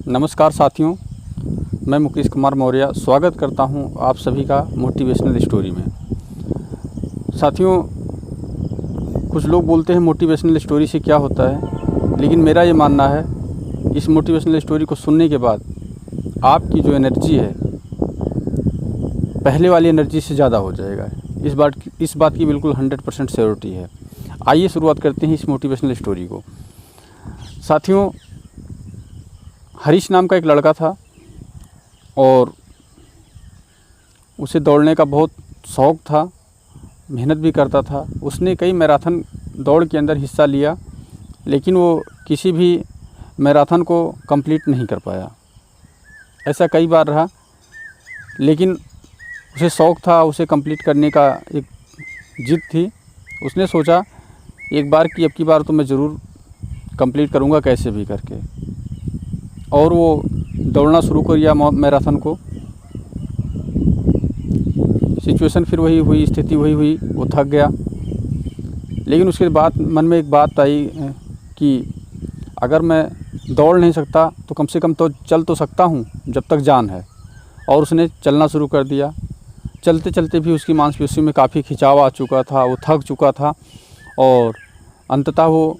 नमस्कार साथियों, मैं मुकेश कुमार मौर्य स्वागत करता हूं आप सभी का मोटिवेशनल स्टोरी में। साथियों, कुछ लोग बोलते हैं मोटिवेशनल स्टोरी से क्या होता है, लेकिन मेरा ये मानना है इस मोटिवेशनल स्टोरी को सुनने के बाद आपकी जो एनर्जी है पहले वाली एनर्जी से ज़्यादा हो जाएगा। इस बात की बिल्कुल 100% श्योरिटी है। आइए शुरुआत करते हैं इस मोटिवेशनल स्टोरी को। साथियों, हरीश नाम का एक लड़का था और उसे दौड़ने का बहुत शौक़ था, मेहनत भी करता था। उसने कई मैराथन दौड़ के अंदर हिस्सा लिया, लेकिन वो किसी भी मैराथन को कंप्लीट नहीं कर पाया। ऐसा कई बार रहा, लेकिन उसे शौक़ था, उसे कंप्लीट करने का एक जिद थी। उसने सोचा एक बार की अब की बार तो मैं ज़रूर कंप्लीट करूँगा कैसे भी करके, और वो दौड़ना शुरू कर दिया मैराथन को। सिचुएशन फिर वही हुई, स्थिति वही हुई, वो थक गया। लेकिन उसके बाद मन में एक बात आई कि अगर मैं दौड़ नहीं सकता तो कम से कम तो चल तो सकता हूँ जब तक जान है। और उसने चलना शुरू कर दिया। चलते चलते भी उसकी मांसपेशियों में काफ़ी खिंचाव आ चुका था, वो थक चुका था और अंततः वो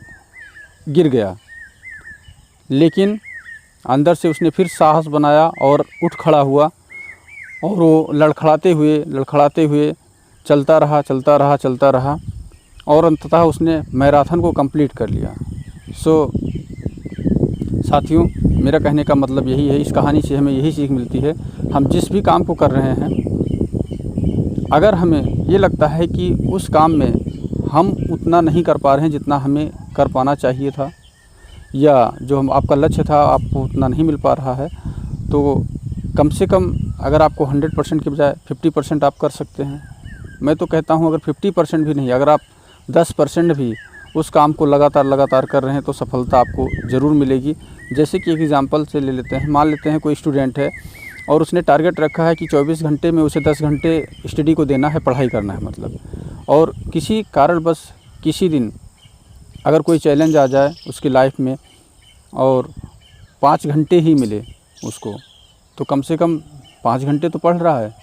गिर गया। लेकिन अंदर से उसने फिर साहस बनाया और उठ खड़ा हुआ, और वो लड़खड़ाते हुए चलता रहा और अंततः उसने मैराथन को कंप्लीट कर लिया। साथियों, मेरा कहने का मतलब यही है, इस कहानी से हमें यही सीख मिलती है। हम जिस भी काम को कर रहे हैं, अगर हमें ये लगता है कि उस काम में हम उतना नहीं कर पा रहे हैं जितना हमें कर पाना चाहिए था, या जो आपका लक्ष्य था आपको उतना नहीं मिल पा रहा है, तो कम से कम अगर आपको 100% के बजाय 50% आप कर सकते हैं। मैं तो कहता हूं अगर 50% भी नहीं, अगर आप 10% भी उस काम को लगातार कर रहे हैं तो सफलता आपको ज़रूर मिलेगी। जैसे कि एक एग्ज़ाम्पल से ले लेते हैं, मान लेते हैं कोई स्टूडेंट है और उसने टारगेट रखा है कि 24 घंटे में उसे 10 घंटे स्टडी को देना है, पढ़ाई करना है मतलब। और किसी कारणवश किसी दिन अगर कोई चैलेंज आ जाए उसकी लाइफ में और 5 घंटे ही मिले उसको, तो कम से कम 5 घंटे तो पढ़ रहा है,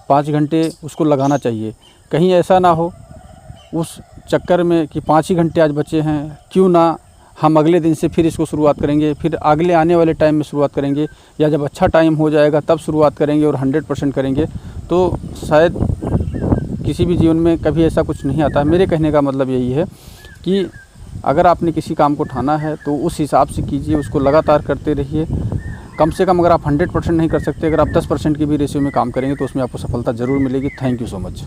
5 घंटे उसको लगाना चाहिए। कहीं ऐसा ना हो उस चक्कर में कि 5 ही घंटे आज बचे हैं, क्यों ना हम अगले दिन से फिर इसको शुरुआत करेंगे, फिर अगले आने वाले टाइम में शुरुआत करेंगे, या जब अच्छा टाइम हो जाएगा तब शुरुआत करेंगे और 100% करेंगे। तो शायद किसी भी जीवन में कभी ऐसा कुछ नहीं आता। मेरे कहने का मतलब यही है कि अगर आपने किसी काम को ठाना है तो उस हिसाब से कीजिए, उसको लगातार करते रहिए। कम से कम अगर आप 100% नहीं कर सकते, अगर आप 10% की भी रेशियो में काम करेंगे तो उसमें आपको सफलता ज़रूर मिलेगी। Thank you so much.